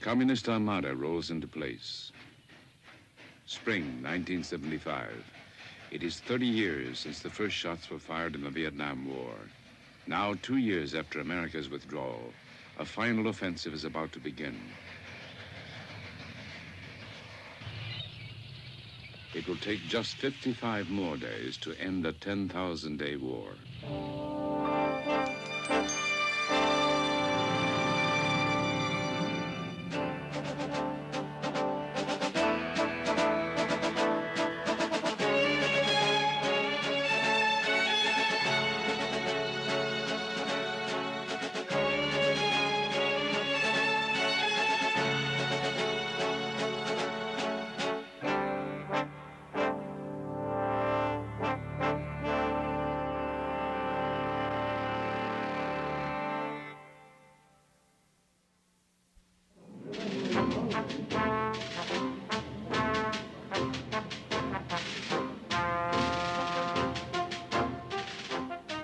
Communist Armada rolls into place. Spring 1975. It is 30 years since the first shots were fired in the Vietnam War. Now, 2 years after America's withdrawal, a final offensive is about to begin. It will take just 55 more days to end a 10,000-day war.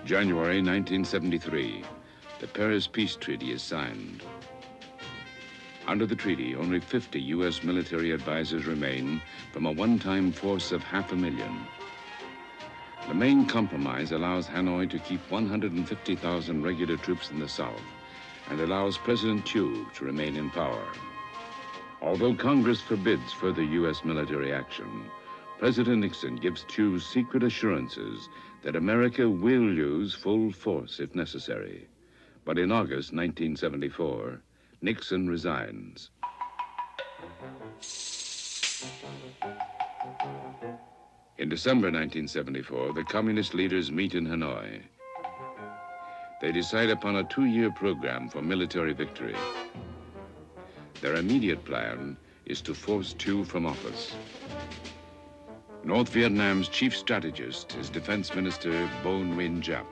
January 1973, the Paris Peace Treaty is signed. Under the treaty, only 50 U.S. military advisors remain from a one-time force of 500,000. The main compromise allows Hanoi to keep 150,000 regular troops in the South and allows President Thieu to remain in power. Although Congress forbids further U.S. military action, President Nixon gives Thieu secret assurances that America will use full force if necessary. But in August 1974, Nixon resigns. In December 1974, the communist leaders meet in Hanoi. They decide upon a 2-year program for military victory. Their immediate plan is to force Thieu from office. North Vietnam's chief strategist is Defense Minister Bo Nguyen Giap.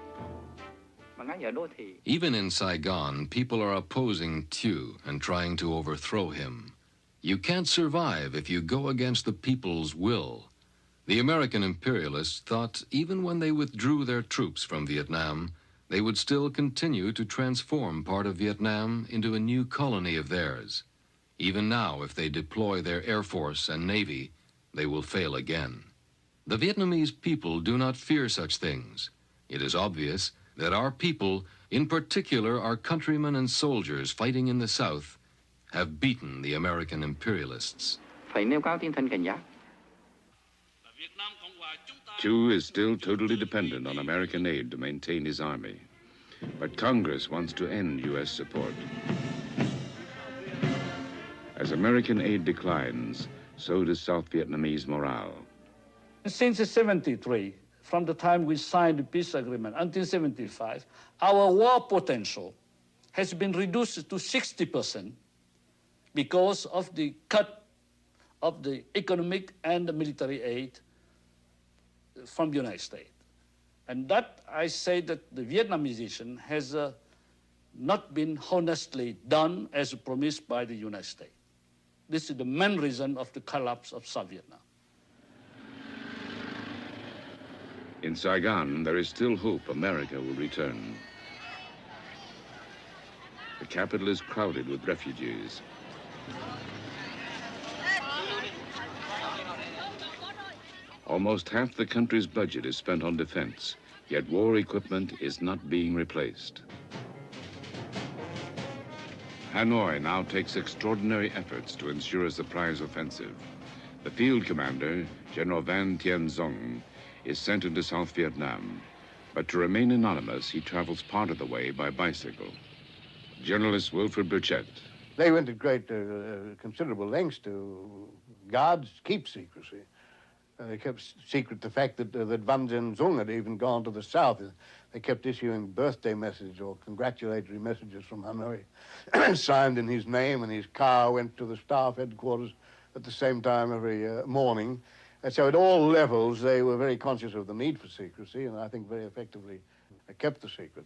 Even in Saigon, people are opposing Thieu and trying to overthrow him. You can't survive if you go against the people's will. The American imperialists thought even when they withdrew their troops from Vietnam, they would still continue to transform part of Vietnam into a new colony of theirs. Even now, if they deploy their Air Force and Navy, they will fail again. The Vietnamese people do not fear such things. It is obvious that our people, in particular our countrymen and soldiers fighting in the South, have beaten the American imperialists. Thieu is still totally dependent on American aid to maintain his army. But Congress wants to end U.S. support. As American aid declines, so does South Vietnamese morale. Since 1973, from the time we signed the peace agreement until 1975, our war potential has been reduced to 60% because of the cut of the economic and the military aid from the United States. And that, I say that the Vietnamization has not been honestly done as promised by the United States. This is the main reason of the collapse of South Vietnam. In Saigon, there is still hope America will return. The capital is crowded with refugees. Almost half the country's budget is spent on defense, yet war equipment is not being replaced. Hanoi now takes extraordinary efforts to ensure a surprise offensive. The field commander, General Van Tien Dung, is sent into South Vietnam, but to remain anonymous, he travels part of the way by bicycle. Journalist Wilfred Burchett. They went to great, considerable lengths to guard, keep secrecy. They kept secret the fact that Van Tien Dung had even gone to the south. They kept issuing birthday messages or congratulatory messages from Hanoi, signed in his name, and his car went to the staff headquarters at the same time every morning. And so at all levels, they were very conscious of the need for secrecy, and I think very effectively kept the secret.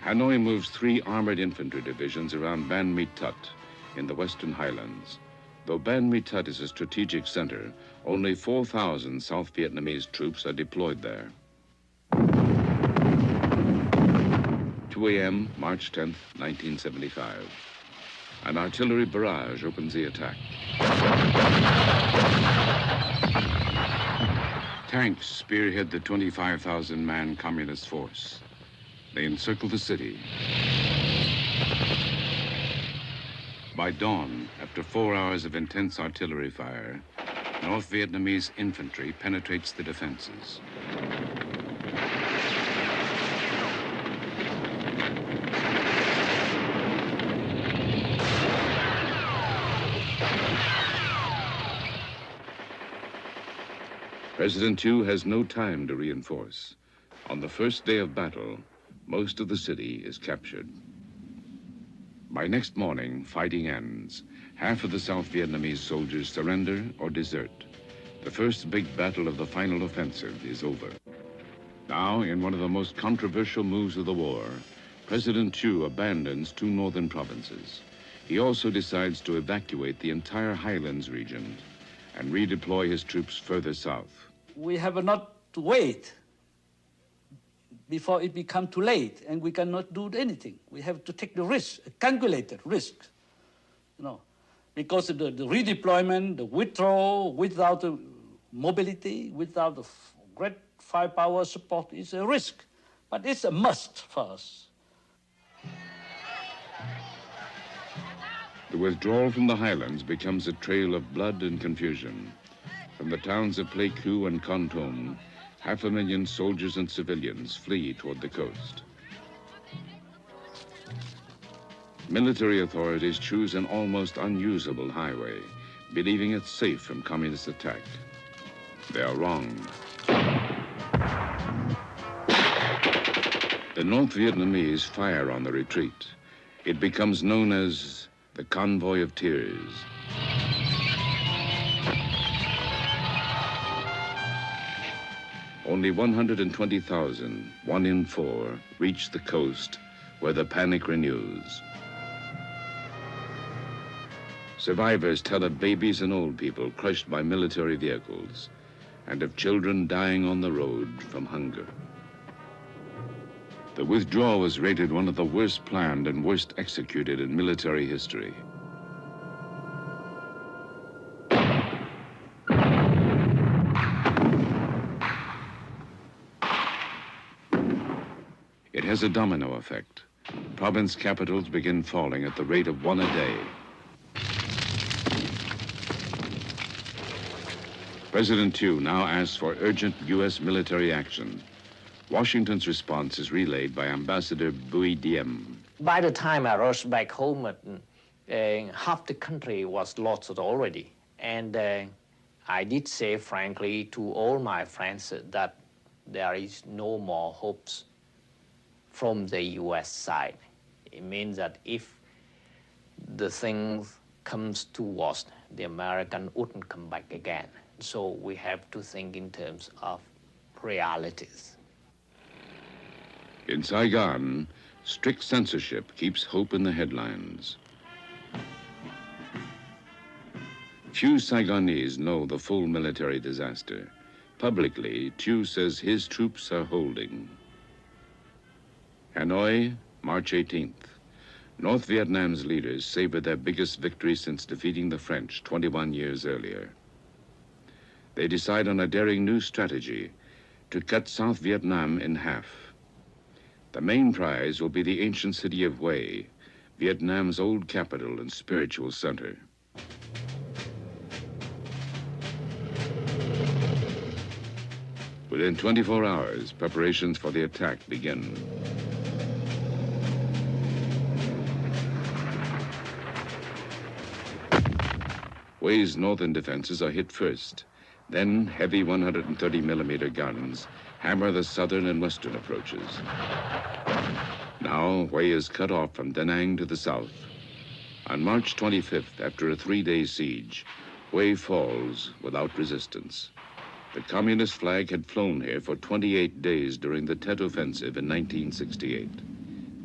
Hanoi moves 3 armored infantry divisions around Ban Mi Tut in the Western Highlands. Though Ban Mi Tut is a strategic center, only 4,000 South Vietnamese troops are deployed there. 2 a.m., March 10th, 1975. An artillery barrage opens the attack. Tanks spearhead the 25,000-man communist force. They encircle the city. By dawn, after 4 hours of intense artillery fire, North Vietnamese infantry penetrates the defenses. President Thieu has no time to reinforce. On the first day of battle, most of the city is captured. By next morning, fighting ends. Half of the South Vietnamese soldiers surrender or desert. The first big battle of the final offensive is over. Now, in one of the most controversial moves of the war, President Thieu abandons 2 northern provinces. He also decides to evacuate the entire highlands region and redeploy his troops further south. We have not to wait before it becomes too late, and we cannot do anything. We have to take the risk, a calculated risk, because the redeployment, the withdrawal without the mobility, without the great firepower support is a risk, but it's a must for us. The withdrawal from the highlands becomes a trail of blood and confusion. From the towns of Pleiku and Kon Tum, 500,000 soldiers and civilians flee toward the coast. Military authorities choose an almost unusable highway, believing it's safe from communist attack. They are wrong. The North Vietnamese fire on the retreat. It becomes known as the Convoy of Tears. Only 120,000, 1 in 4, reach the coast, where the panic renews. Survivors tell of babies and old people crushed by military vehicles, and of children dying on the road from hunger. The withdrawal was rated one of the worst planned and worst executed in military history. It has a domino effect. Province capitals begin falling at the rate of 1 a day. President Thieu now asks for urgent U.S. military action. Washington's response is relayed by Ambassador Bui Diem. By the time I rushed back home, half the country was lost already. And I did say frankly to all my friends that there is no more hopes from the U.S. side. It means that if the thing comes to worst, the American wouldn't come back again. So we have to think in terms of realities. In Saigon, strict censorship keeps hope in the headlines. Few Saigonese know the full military disaster. Publicly, Thieu says his troops are holding. Hanoi, March 18th. North Vietnam's leaders savor their biggest victory since defeating the French 21 years earlier. They decide on a daring new strategy to cut South Vietnam in half. The main prize will be the ancient city of Hue, Vietnam's old capital and spiritual center. Within 24 hours, preparations for the attack begin. Hue's northern defenses are hit first. Then heavy 130mm guns hammer the southern and western approaches. Now Hue is cut off from Da Nang to the south. On March 25th, after a 3-day siege, Hue falls without resistance. The communist flag had flown here for 28 days during the Tet Offensive in 1968.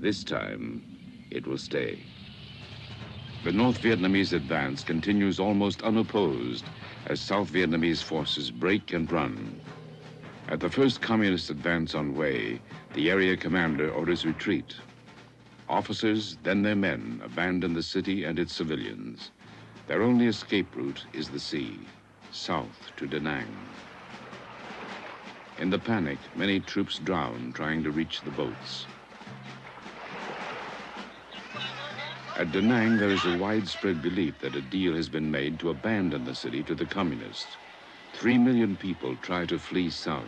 This time, it will stay. The North Vietnamese advance continues almost unopposed as South Vietnamese forces break and run. At the first communist advance on Hue, the area commander orders retreat. Officers, then their men, abandon the city and its civilians. Their only escape route is the sea, south to Da Nang. In the panic, many troops drown trying to reach the boats. At Da Nang, there is a widespread belief that a deal has been made to abandon the city to the communists. 3 million people try to flee south.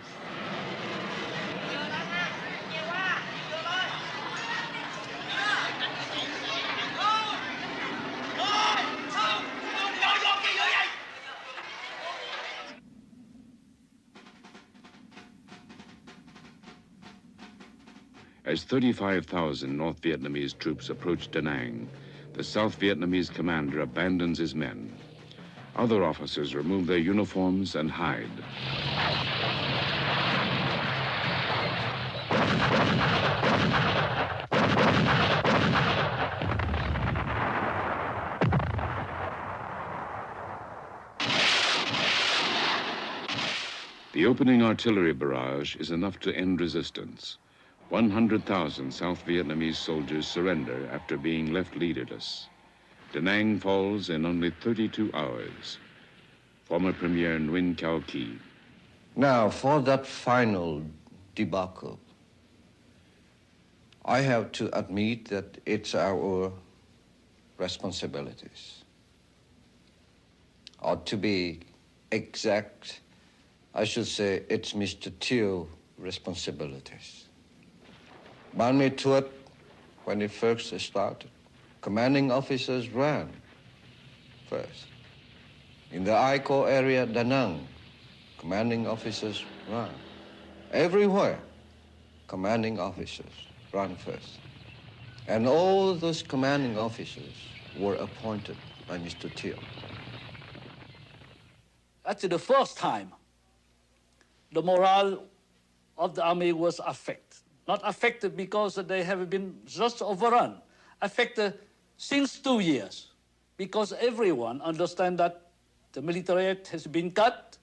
As 35,000 North Vietnamese troops approach Da Nang, the South Vietnamese commander abandons his men. Other officers remove their uniforms and hide. The opening artillery barrage is enough to end resistance. 100,000 South Vietnamese soldiers surrender after being left leaderless. Da Nang falls in only 32 hours. Former Premier Nguyen Cao Ky. Now, for that final debacle, I have to admit that it's our responsibilities. Or to be exact, I should say it's Mr. Thieu's responsibilities. Ban Me Thuot, when it first started, commanding officers ran first. In the I Corps area, Da Nang, commanding officers ran. Everywhere, commanding officers ran first. And all those commanding officers were appointed by Mr. Thieu. That's the first time the morale of the army was affected. Not affected because they have been just overrun. Affected since 2 years, because everyone understands that the military aid has been cut,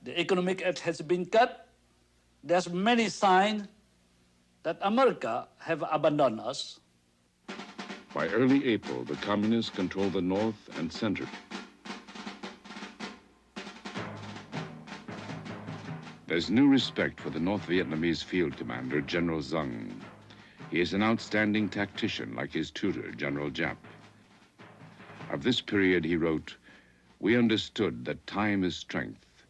the economic aid has been cut. There's many signs that America have abandoned us. By early April, the communists control the north and center. There's new respect for the North Vietnamese field commander, General Zung. He is an outstanding tactician like his tutor, General Giap. Of this period, he wrote, "We understood that time is strength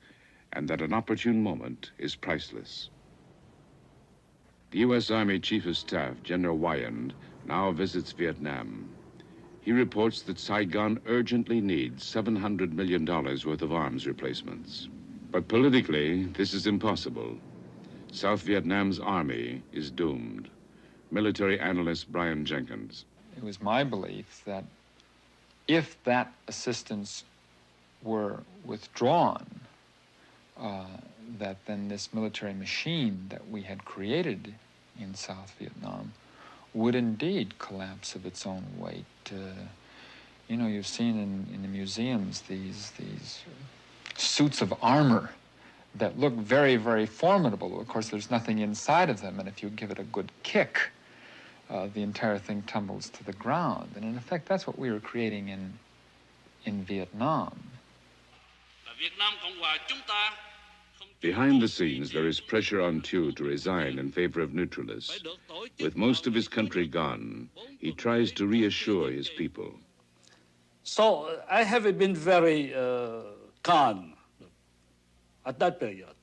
and that an opportune moment is priceless." The U.S. Army Chief of Staff, General Wyand, now visits Vietnam. He reports that Saigon urgently needs $700 million worth of arms replacements. But politically, this is impossible. South Vietnam's army is doomed. Military analyst Brian Jenkins. It was my belief that if that assistance were withdrawn, that then this military machine that we had created in South Vietnam would indeed collapse of its own weight. You know, you've seen in the museums these suits of armor that look very, very formidable. Of course, there's nothing inside of them, and if you give it a good kick, the entire thing tumbles to the ground. And in effect, that's what we were creating in Vietnam. Behind the scenes, there is pressure on Thieu to resign in favor of neutralists. With most of his country gone, he tries to reassure his people. So I have been very calm at that period.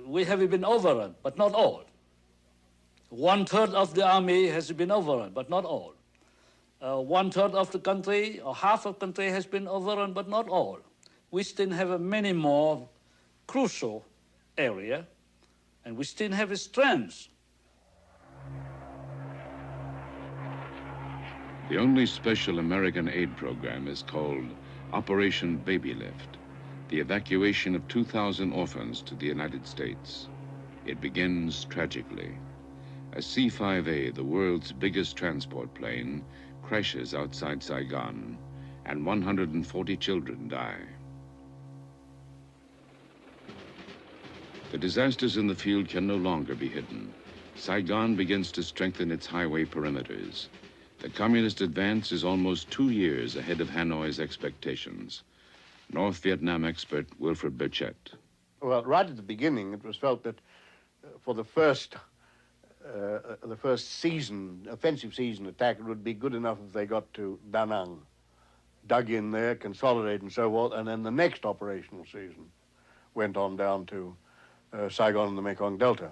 We have been overrun, but not all. 1/3 of the army has been overrun, but not all. 1/3 of the country, or half of the country has been overrun, but not all. We still have many more crucial areas, and we still have strengths. The only special American aid program is called Operation Baby Lift, the evacuation of 2,000 orphans to the United States. It begins tragically. A C-5A, the world's biggest transport plane, crashes outside Saigon, and 140 children die. The disasters in the field can no longer be hidden. Saigon begins to strengthen its highway perimeters. The communist advance is almost 2 years ahead of Hanoi's expectations. North Vietnam expert Wilfred Burchett. Well, right at the beginning, it was felt that for the first season, offensive season attack, it would be good enough if they got to Da Nang, dug in there, consolidated and so forth, and then the next operational season went on down to Saigon and the Mekong Delta.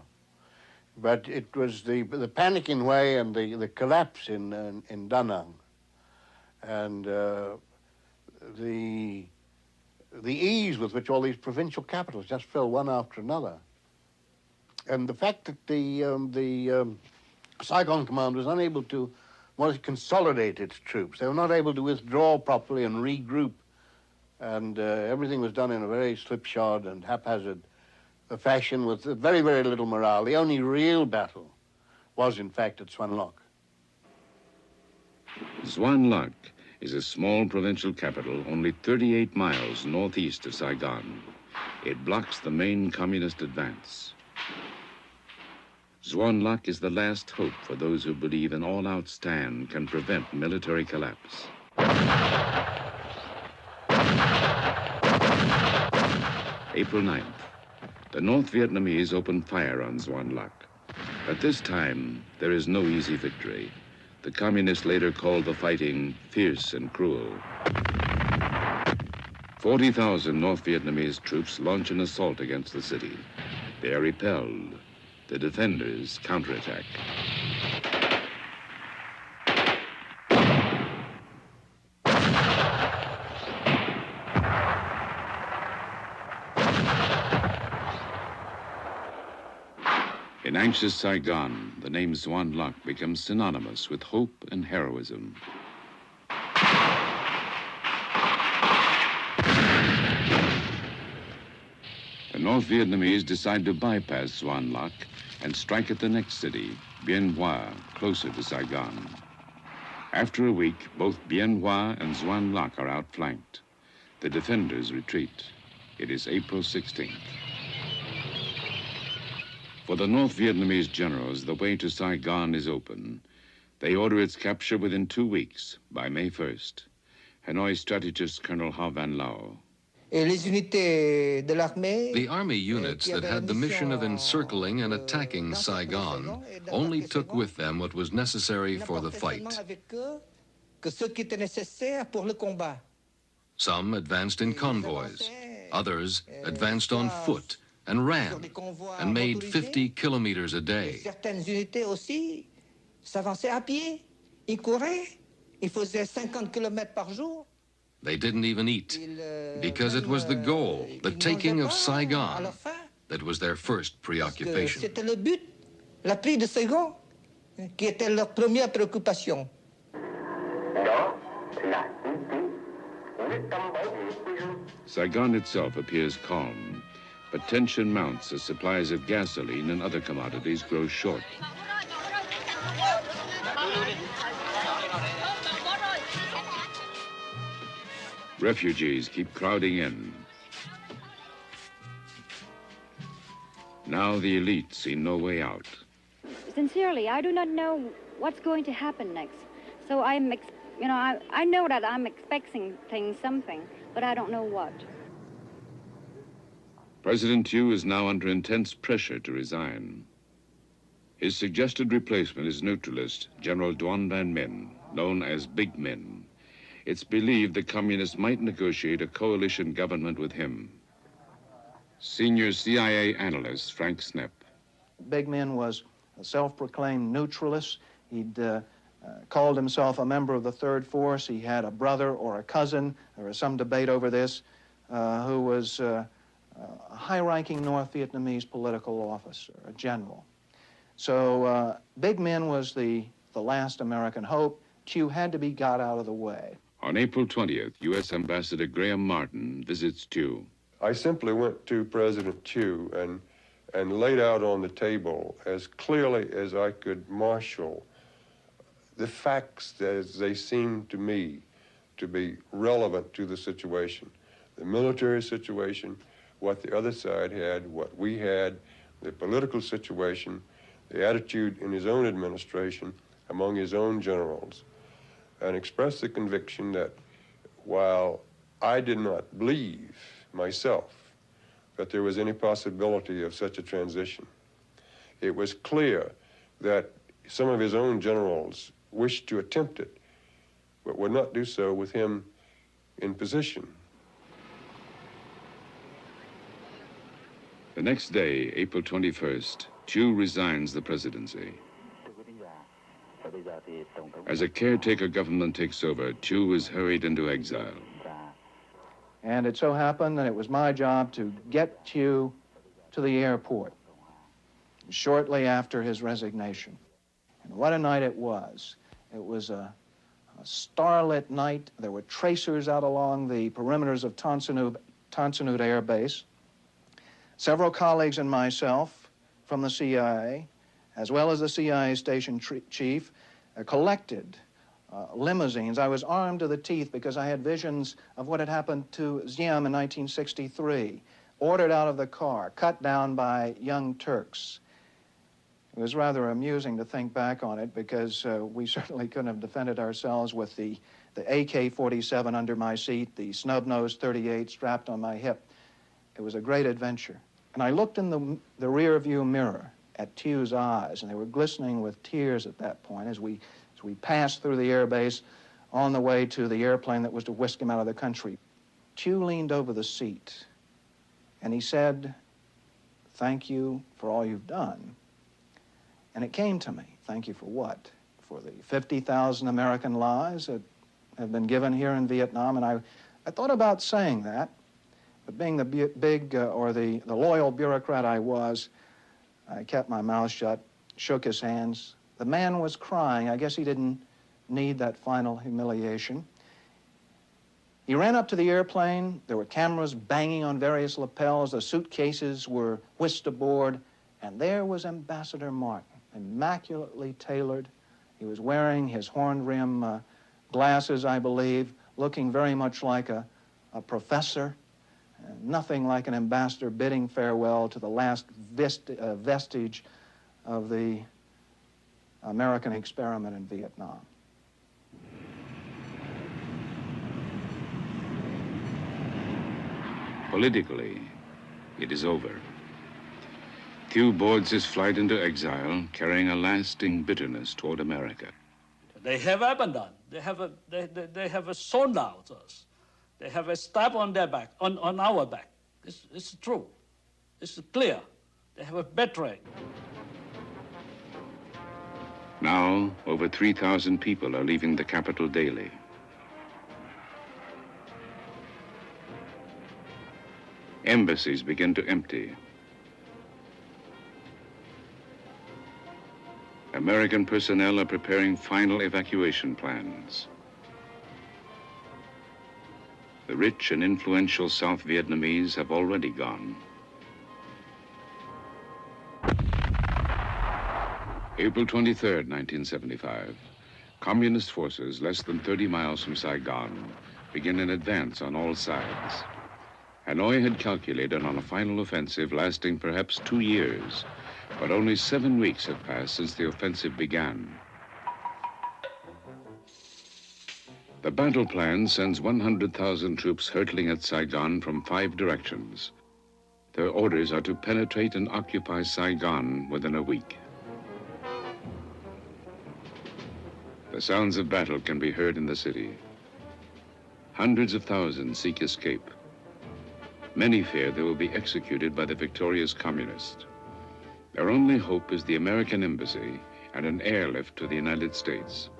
But it was the panic in Hue and the collapse in Da Nang and the ease with which all these provincial capitals just fell one after another. And the fact that the Saigon command was unable to consolidate its troops. They were not able to withdraw properly and regroup. And everything was done in a very slipshod and haphazard fashion with very, very little morale. The only real battle was, in fact, at Xuan Loc. Xuan Loc is a small provincial capital only 38 miles northeast of Saigon. It blocks the main communist advance. Xuan Loc is the last hope for those who believe an all-out stand can prevent military collapse. April 9th. The North Vietnamese opened fire on Xuan Loc. But this time, there is no easy victory. The communists later called the fighting fierce and cruel. 40,000 North Vietnamese troops launch an assault against the city. They are repelled. The defenders counterattack. In anxious Saigon, the name Xuan Loc becomes synonymous with hope and heroism. The North Vietnamese decide to bypass Xuan Loc and strike at the next city, Bien Hoa, closer to Saigon. After a week, both Bien Hoa and Xuan Loc are outflanked. The defenders retreat. It is April 16th. For the North Vietnamese generals, the way to Saigon is open. They order its capture within 2 weeks, by May 1st. Hanoi strategist Colonel Ha Van Lao. The army units that had the mission of encircling and attacking Saigon only took with them what was necessary for the fight. Some advanced in convoys, others advanced on foot and ran and made 50 kilometers a day. They didn't even eat because it was the goal, the taking of Saigon, that was their first preoccupation. Saigon itself appears calm, but tension mounts as supplies of gasoline and other commodities grow short. Refugees keep crowding in. Now the elite see no way out. Sincerely, I do not know what's going to happen next. So I know that I'm expecting something, but I don't know what. President Thieu is now under intense pressure to resign. His suggested replacement is neutralist General Duan Van Minh, known as Big Min. It's believed the communists might negotiate a coalition government with him. Senior CIA analyst Frank Snepp. Big Min was a self-proclaimed neutralist. He'd called himself a member of the Third Force. He had a brother or a cousin, there was some debate over this, who was a high-ranking North Vietnamese political officer, a general. So Big Min was the last American hope. Thieu had to be got out of the way. On April 20th, U.S. Ambassador Graham Martin visits Thieu. I simply went to President Thieu and laid out on the table as clearly as I could marshal the facts as they seemed to me to be relevant to the situation. The military situation, what the other side had, what we had, the political situation, the attitude in his own administration among his own generals, and expressed the conviction that while I did not believe myself that there was any possibility of such a transition, it was clear that some of his own generals wished to attempt it, but would not do so with him in position. The next day, April 21st, Thieu resigns the presidency. As a caretaker government takes over, Thieu is hurried into exile. And it so happened that it was my job to get Thieu to the airport shortly after his resignation. And what a night it was. It was a starlit night. There were tracers out along the perimeters of Tonsanut Air Base. Several colleagues and myself from the CIA, as well as the CIA station chief, collected limousines. I was armed to the teeth because I had visions of what had happened to Ziem in 1963, ordered out of the car, cut down by young Turks. It was rather amusing to think back on it because we certainly couldn't have defended ourselves with the AK-47 under my seat, the snub-nosed .38 strapped on my hip. It was a great adventure. And I looked in the rear view mirror at Thieu's eyes, and they were glistening with tears at that point as we passed through the air base on the way to the airplane that was to whisk him out of the country. Thieu leaned over the seat, and he said, "Thank you for all you've done." And it came to me, thank you for what? For the 50,000 American lives that have been given here in Vietnam. And I thought about saying that, but being the the loyal bureaucrat I was, I kept my mouth shut, shook his hands. The man was crying. I guess he didn't need that final humiliation. He ran up to the airplane. There were cameras banging on various lapels. The suitcases were whisked aboard. And there was Ambassador Martin, immaculately tailored. He was wearing his horn rim glasses, I believe, looking very much like a professor. Nothing like an ambassador bidding farewell to the last vestige of the American experiment in Vietnam. Politically, it is over. Thieu boards his flight into exile, carrying a lasting bitterness toward America. They have abandoned. They have sold out us. They have a stab on their back, on our back. It's true. It's clear. They have betrayed. Now, over 3,000 people are leaving the capital daily. Embassies begin to empty. American personnel are preparing final evacuation plans. The rich and influential South Vietnamese have already gone. April 23rd, 1975. Communist forces less than 30 miles from Saigon begin an advance on all sides. Hanoi had calculated on a final offensive lasting perhaps 2 years, but only 7 weeks have passed since the offensive began. The battle plan sends 100,000 troops hurtling at Saigon from 5 directions. Their orders are to penetrate and occupy Saigon within a week. The sounds of battle can be heard in the city. Hundreds of thousands seek escape. Many fear they will be executed by the victorious communists. Their only hope is the American embassy and an airlift to the United States.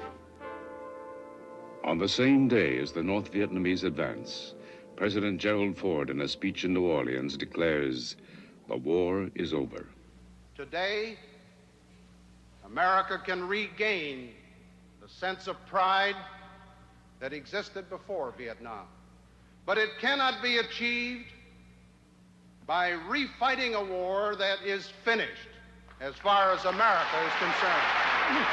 On the same day as the North Vietnamese advance, President Gerald Ford, in a speech in New Orleans, declares, "The war is over." Today, America can regain the sense of pride that existed before Vietnam. But it cannot be achieved by refighting a war that is finished as far as America is concerned.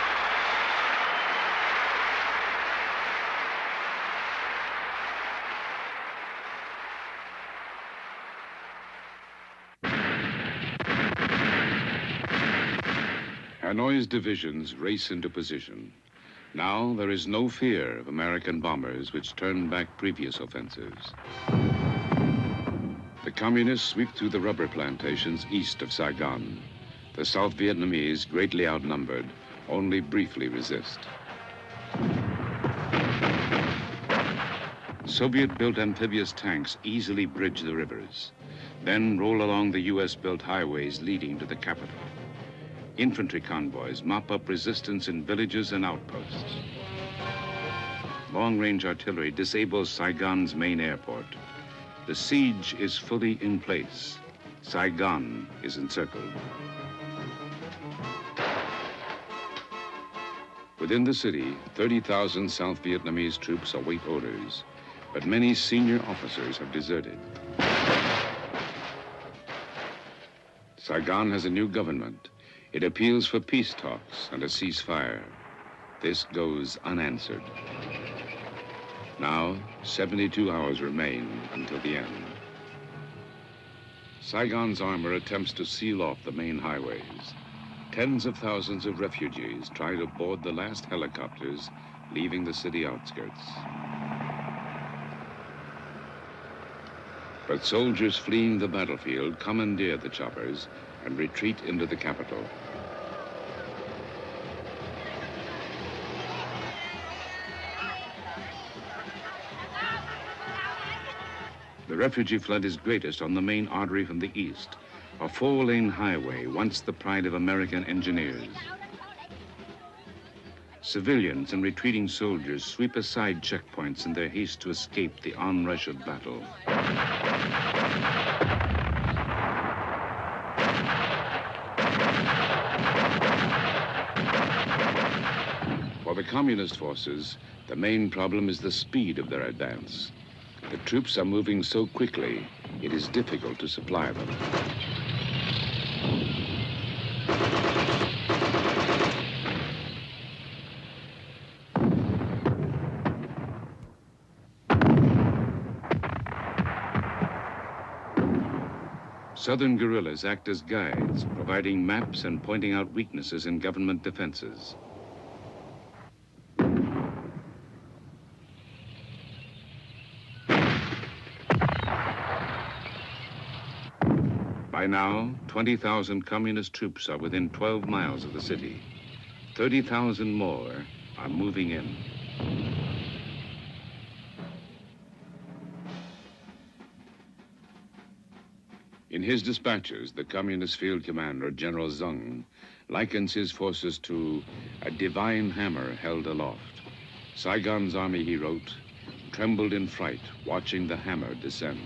Hanой's divisions race into position. Now there is no fear of American bombers which turned back previous offensives. The communists sweep through the rubber plantations east of Saigon. The South Vietnamese, greatly outnumbered, only briefly resist. Soviet-built amphibious tanks easily bridge the rivers, then roll along the U.S.-built highways leading to the capital. Infantry convoys mop up resistance in villages and outposts. Long-range artillery disables Saigon's main airport. The siege is fully in place. Saigon is encircled. Within the city, 30,000 South Vietnamese troops await orders, but many senior officers have deserted. Saigon has a new government. It appeals for peace talks and a ceasefire. This goes unanswered. Now, 72 hours remain until the end. Saigon's armor attempts to seal off the main highways. Tens of thousands of refugees try to board the last helicopters leaving the city outskirts. But soldiers fleeing the battlefield commandeer the choppers and retreat into the capital. The refugee flood is greatest on the main artery from the east, a four-lane highway once the pride of American engineers. Civilians and retreating soldiers sweep aside checkpoints in their haste to escape the onrush of battle. For the communist forces, the main problem is the speed of their advance. The troops are moving so quickly, it is difficult to supply them. Southern guerrillas act as guides, providing maps and pointing out weaknesses in government defenses. By now, 20,000 communist troops are within 12 miles of the city. 30,000 more are moving in. In his dispatches, the communist field commander, General Zeng, likens his forces to a divine hammer held aloft. Saigon's army, he wrote, trembled in fright, watching the hammer descend.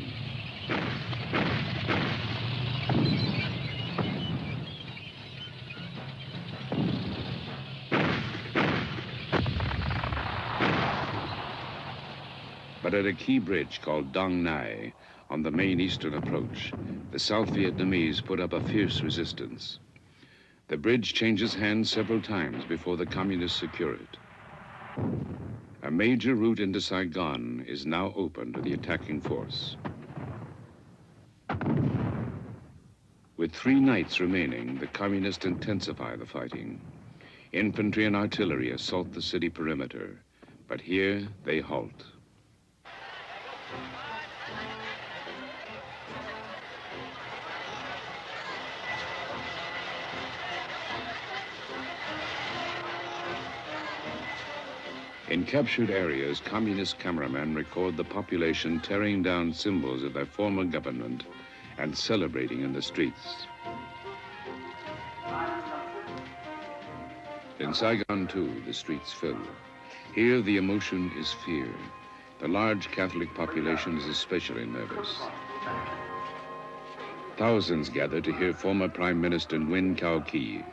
But at a key bridge called Dong Nai, on the main eastern approach, the South Vietnamese put up a fierce resistance. The bridge changes hands several times before the communists secure it. A major route into Saigon is now open to the attacking force. With 3 nights remaining, the communists intensify the fighting. Infantry and artillery assault the city perimeter, but here they halt. In captured areas, communist cameramen record the population tearing down symbols of their former government and celebrating in the streets. In Saigon, too, the streets fill. Here, the emotion is fear. The large Catholic population is especially nervous. Thousands gather to hear former Prime Minister Nguyen Cao Ky.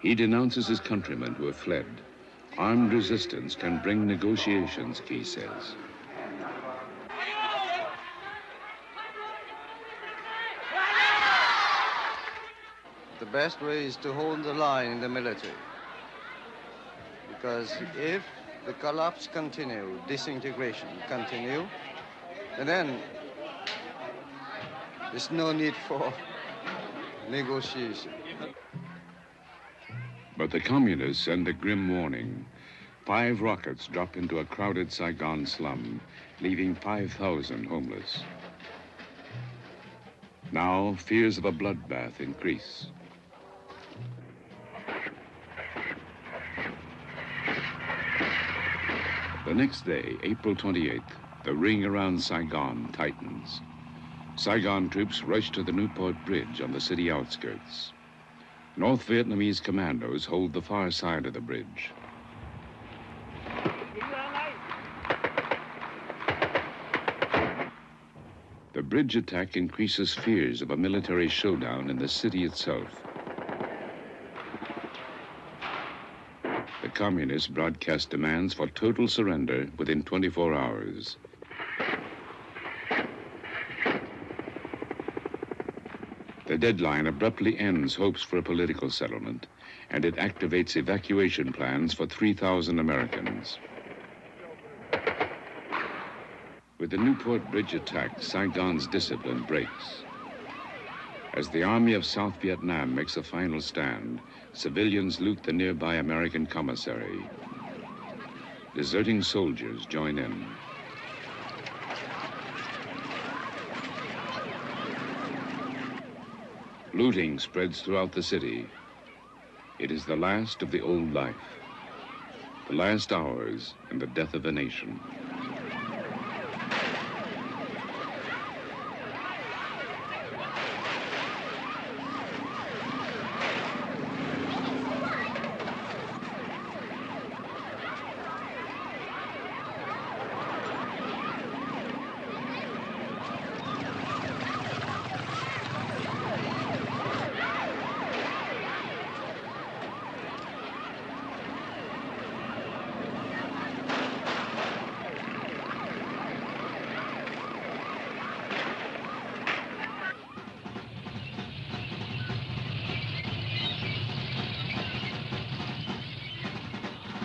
He denounces his countrymen who have fled. Armed resistance can bring negotiations, Ky says. The best way is to hold the line in the military. Because if the collapse continue, disintegration continue, and then there's no need for negotiation. But the communists send a grim warning. 5 rockets drop into a crowded Saigon slum, leaving 5,000 homeless. Now, fears of a bloodbath increase. The next day, April 28th, the ring around Saigon tightens. Saigon troops rush to the Newport Bridge on the city outskirts. North Vietnamese commandos hold the far side of the bridge. The bridge attack increases fears of a military showdown in the city itself. The communists broadcast demands for total surrender within 24 hours. The deadline abruptly ends hopes for a political settlement, and it activates evacuation plans for 3,000 Americans. With the Newport Bridge attack, Saigon's discipline breaks. As the Army of South Vietnam makes a final stand, civilians loot the nearby American commissary. Deserting soldiers join in. Looting spreads throughout the city. It is the last of the old life, the last hours and the death of a nation.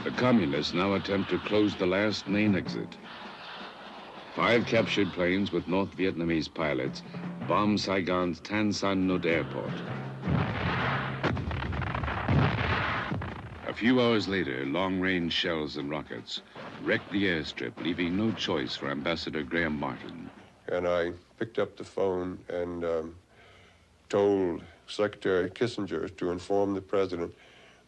The communists now attempt to close the last main exit. 5 captured planes with North Vietnamese pilots bomb Saigon's Tan Son Nhut airport. A few hours later, long-range shells and rockets wrecked the airstrip, leaving no choice for Ambassador Graham Martin. And I picked up the phone and told Secretary Kissinger to inform the president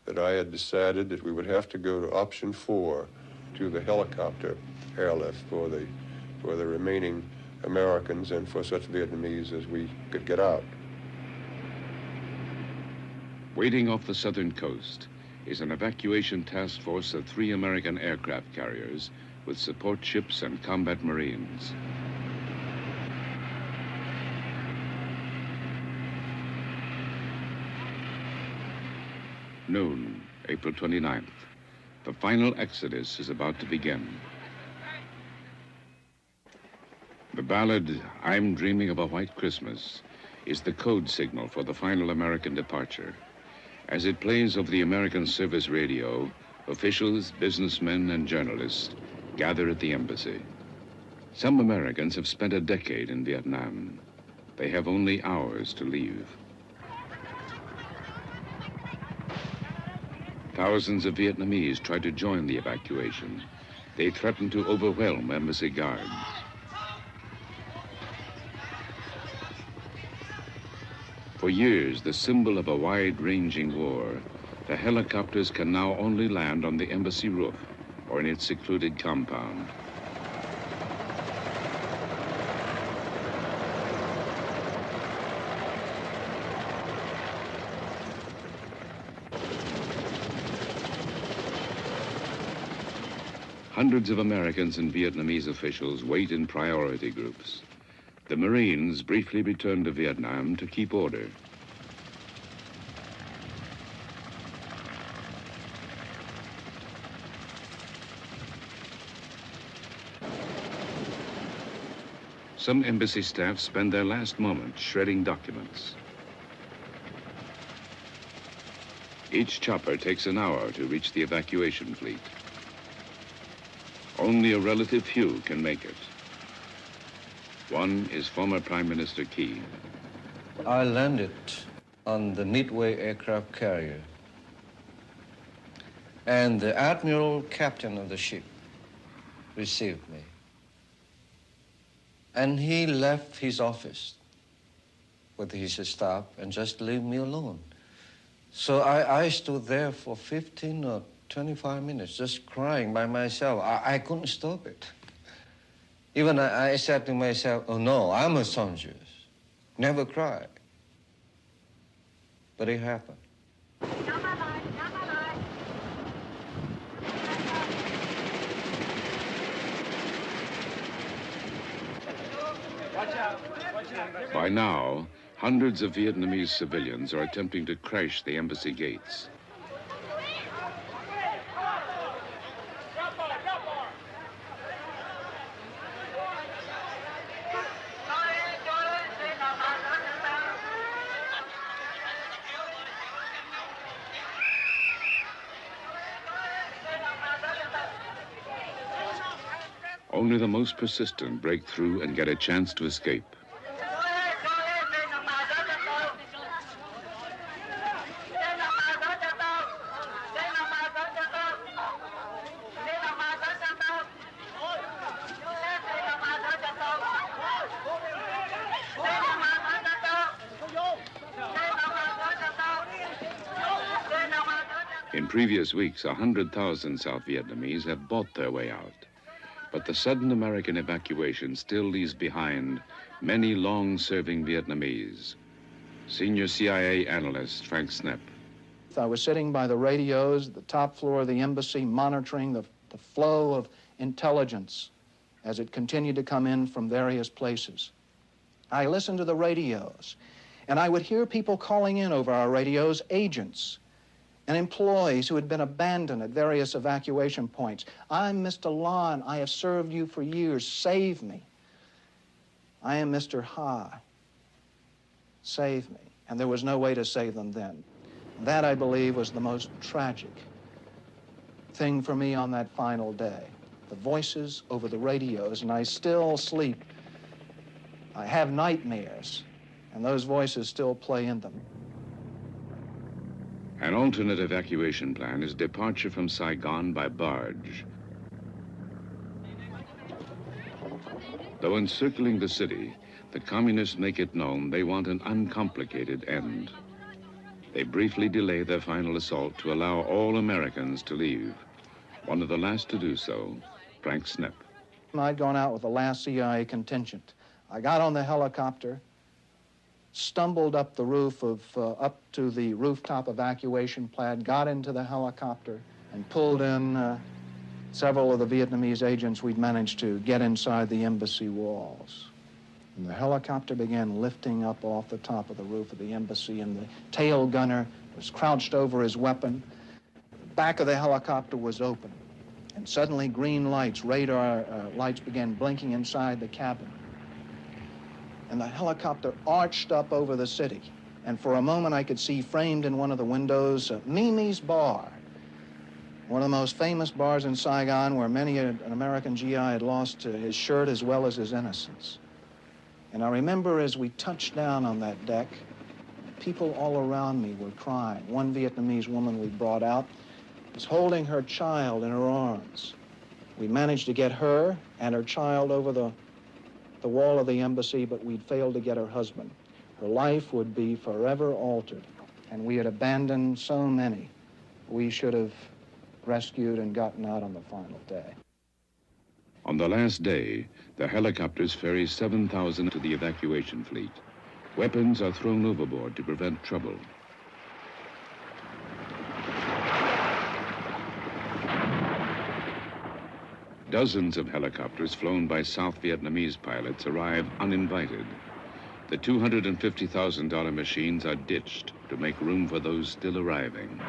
that I had decided that we would have to go to option 4 to the helicopter airlift for the remaining Americans and for such Vietnamese as we could get out. Waiting off the southern coast is an evacuation task force of 3 American aircraft carriers with support ships and combat Marines. Noon, April 29th. The final exodus is about to begin. The ballad, "I'm Dreaming of a White Christmas," is the code signal for the final American departure. As it plays over the American service radio, officials, businessmen, and journalists gather at the embassy. Some Americans have spent a decade in Vietnam. They have only hours to leave. Thousands of Vietnamese try to join the evacuation. They threaten to overwhelm embassy guards. For years, the symbol of a wide-ranging war, the helicopters can now only land on the embassy roof or in its secluded compound. Hundreds of Americans and Vietnamese officials wait in priority groups. The Marines briefly return to Vietnam to keep order. Some embassy staff spend their last moments shredding documents. Each chopper takes an hour to reach the evacuation fleet. Only a relative few can make it. One is former Prime Minister Key. I landed on the Midway aircraft carrier And the admiral captain of the ship received me. And he left his office with his staff and just leave me alone. So I stood there for 15 or 25 minutes just crying by myself. I couldn't stop it. Even I said to myself, oh no, I'm a soldier. Never cry. But it happened. By now, hundreds of Vietnamese civilians are attempting to crash the embassy gates. Only the most persistent break through and get a chance to escape. In previous weeks, 100,000 South Vietnamese have bought their way out. But the sudden American evacuation still leaves behind many long-serving Vietnamese. Senior CIA analyst Frank Snepp. I was sitting by the radios at the top floor of the embassy, monitoring the flow of intelligence as it continued to come in from various places. I listened to the radios, and I would hear people calling in over our radios, agents and employees who had been abandoned at various evacuation points. I'm Mr. Lon. I have served you for years. Save me. I am Mr. Ha. Save me. And there was no way to save them then. That, I believe, was the most tragic thing for me on that final day. The voices over the radios, and I still sleep. I have nightmares, and those voices still play in them. An alternate evacuation plan is departure from Saigon by barge. Though encircling the city, the communists make it known they want an uncomplicated end. They briefly delay their final assault to allow all Americans to leave. One of the last to do so, Frank Snepp. I'd gone out with the last CIA contingent. I got on the helicopter, stumbled up the roof of, up to the rooftop evacuation pad, got into the helicopter, and pulled in several of the Vietnamese agents we'd managed to get inside the embassy walls. And the helicopter began lifting up off the top of the roof of the embassy, and the tail gunner was crouched over his weapon. The back of the helicopter was open, and suddenly green lights, radar lights began blinking inside the cabin. And the helicopter arched up over the city. And for a moment, I could see framed in one of the windows Mimi's Bar, one of the most famous bars in Saigon where many an American GI had lost his shirt as well as his innocence. And I remember as we touched down on that deck, people all around me were crying. One Vietnamese woman we brought out was holding her child in her arms. We managed to get her and her child over the wall of the embassy, but we'd failed to get her husband. Her life would be forever altered, and we had abandoned so many we should have rescued and gotten out on the final day. On the last day, the helicopters ferry 7,000 to the evacuation fleet. Weapons are thrown overboard to prevent trouble. Dozens of helicopters flown by South Vietnamese pilots arrive uninvited. The $250,000 machines are ditched to make room for those still arriving.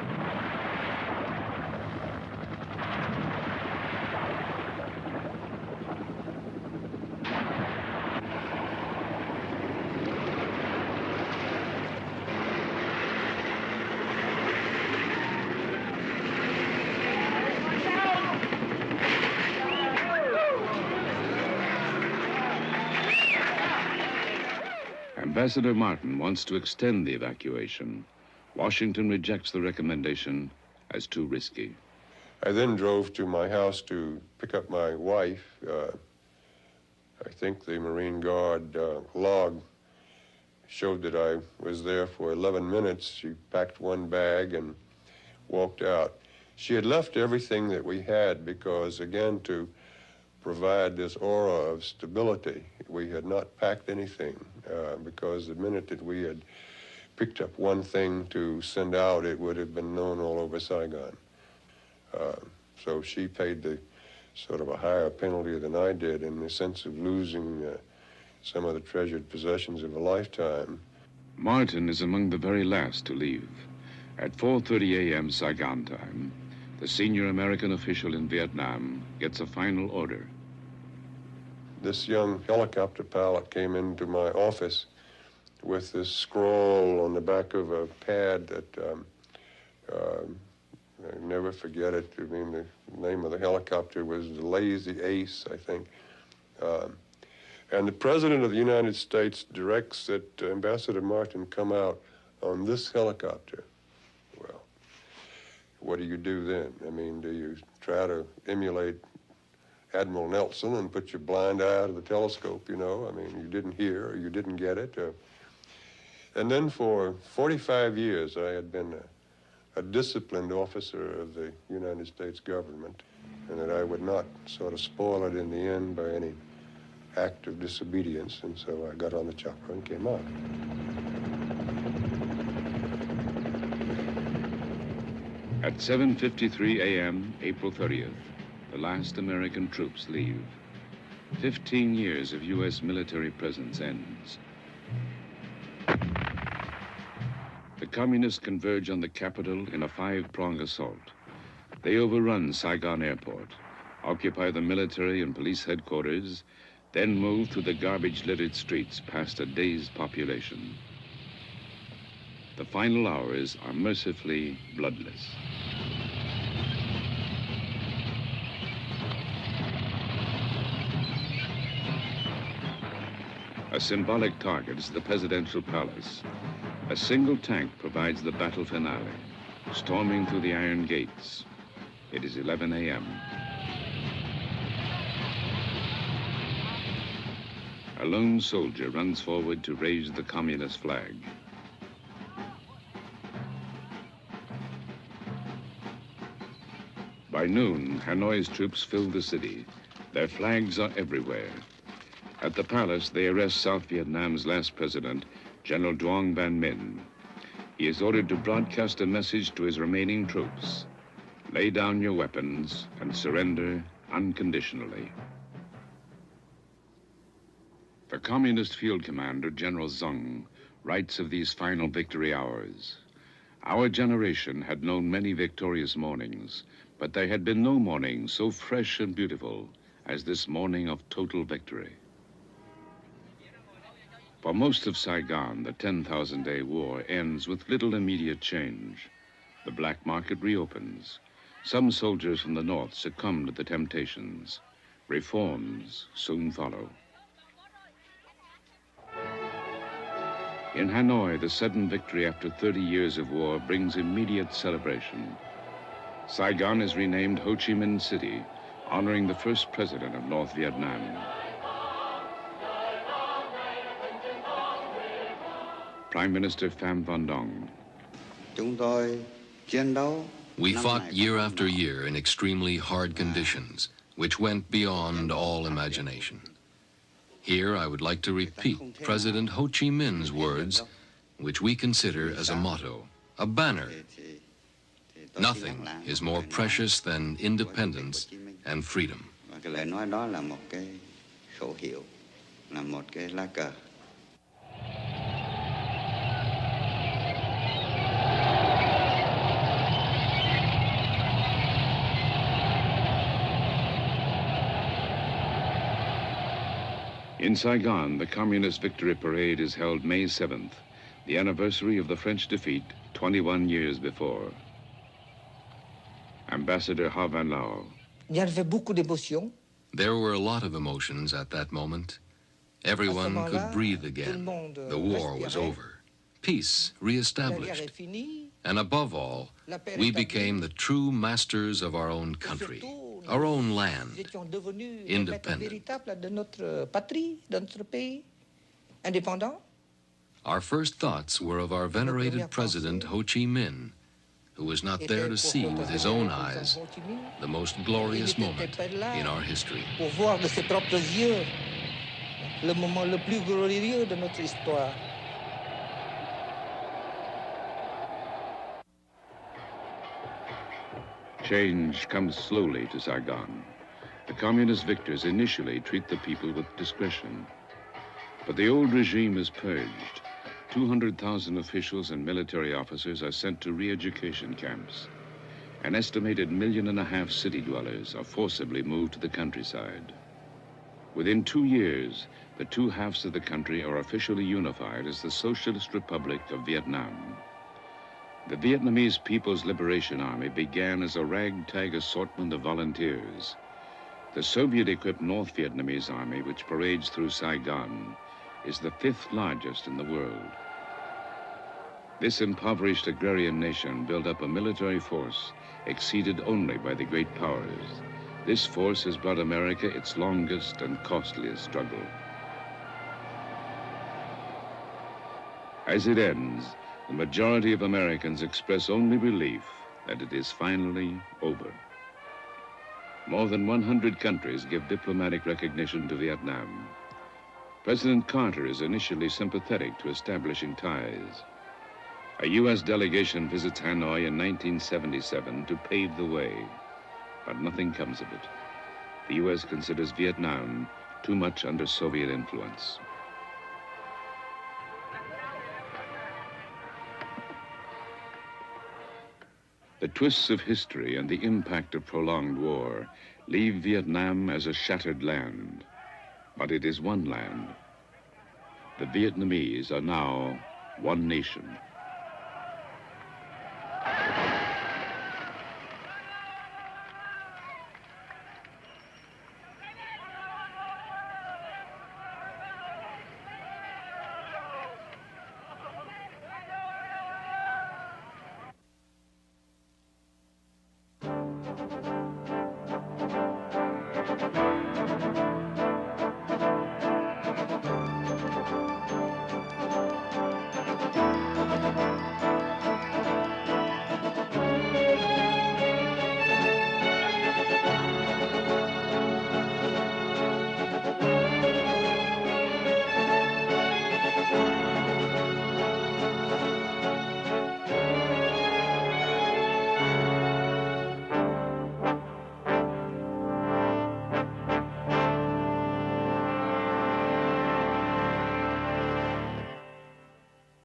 Ambassador Martin wants to extend the evacuation. Washington rejects the recommendation as too risky. I then drove to my house to pick up my wife. I think the Marine Guard log showed that I was there for 11 minutes. She packed one bag and walked out. She had left everything that we had because, again, to provide this aura of stability, we had not packed anything because the minute that we had picked up one thing to send out, it would have been known all over Saigon. So she paid the sort of a higher penalty than I did in the sense of losing some of the treasured possessions of a lifetime. Martin is among the very last to leave. At 4:30 a.m. Saigon time, the senior American official in Vietnam gets a final order. This young helicopter pilot came into my office with this scroll on the back of a pad that I never forget it. I mean, the name of the helicopter was the Lazy Ace, I think. And the President of the United States directs that Ambassador Martin come out on this helicopter. Well, what do you do then? I mean, do you try to emulate Admiral Nelson and put your blind eye out of the telescope, you know? I mean, you didn't hear or you didn't get it. And then for 45 years, I had been a disciplined officer of the United States government, and that I would not sort of spoil it in the end by any act of disobedience, and so I got on the chopper and came out. At 7:53 a.m., April 30th, the last American troops leave. 15 years of U.S. military presence ends. The communists converge on the capital in a five-pronged assault. They overrun Saigon Airport, occupy the military and police headquarters, then move through the garbage-littered streets past a dazed population. The final hours are mercifully bloodless. A symbolic target is the presidential palace. A single tank provides the battle finale, storming through the iron gates. It is 11 a.m. A lone soldier runs forward to raise the communist flag. By noon, Hanoi's troops fill the city. Their flags are everywhere. At the palace, they arrest South Vietnam's last president, General Duong Van Minh. He is ordered to broadcast a message to his remaining troops. Lay down your weapons and surrender unconditionally. The communist field commander, General Zung, writes of these final victory hours. Our generation had known many victorious mornings, but there had been no morning so fresh and beautiful as this morning of total victory. For most of Saigon, the 10,000-day war ends with little immediate change. The black market reopens. Some soldiers from the north succumb to the temptations. Reforms soon follow. In Hanoi, the sudden victory after 30 years of war brings immediate celebration. Saigon is renamed Ho Chi Minh City, honoring the first president of North Vietnam. Prime Minister Pham Van Dong. We fought year after year in extremely hard conditions, which went beyond all imagination. Here I would like to repeat President Ho Chi Minh's words, which we consider as a motto, a banner. Nothing is more precious than independence and freedom. In Saigon, the Communist Victory Parade is held May 7th, the anniversary of the French defeat 21 years before. Ambassador Ha Van Lao. There were a lot of emotions at that moment. Everyone could breathe again. The war was over. Peace reestablished. And above all, we became the true masters of our own country, our own land, independent. Our first thoughts were of our venerated president, Ho Chi Minh, who was not there to see with his own eyes the most glorious moment in our history. Change comes slowly to Saigon. The communist victors initially treat the people with discretion. But the old regime is purged. 200,000 officials and military officers are sent to re-education camps. An estimated 1.5 million city dwellers are forcibly moved to the countryside. Within 2 years, the two halves of the country are officially unified as the Socialist Republic of Vietnam. The Vietnamese People's Liberation Army began as a ragtag assortment of volunteers. The Soviet-equipped North Vietnamese Army, which parades through Saigon, is the 5th largest in the world. This impoverished agrarian nation built up a military force exceeded only by the great powers. This force has brought America its longest and costliest struggle. As it ends, the majority of Americans express only relief that it is finally over. More than 100 countries give diplomatic recognition to Vietnam. President Carter is initially sympathetic to establishing ties. A U.S. delegation visits Hanoi in 1977 to pave the way, but nothing comes of it. The U.S. considers Vietnam too much under Soviet influence. The twists of history and the impact of prolonged war leave Vietnam as a shattered land. But it is one land. The Vietnamese are now one nation.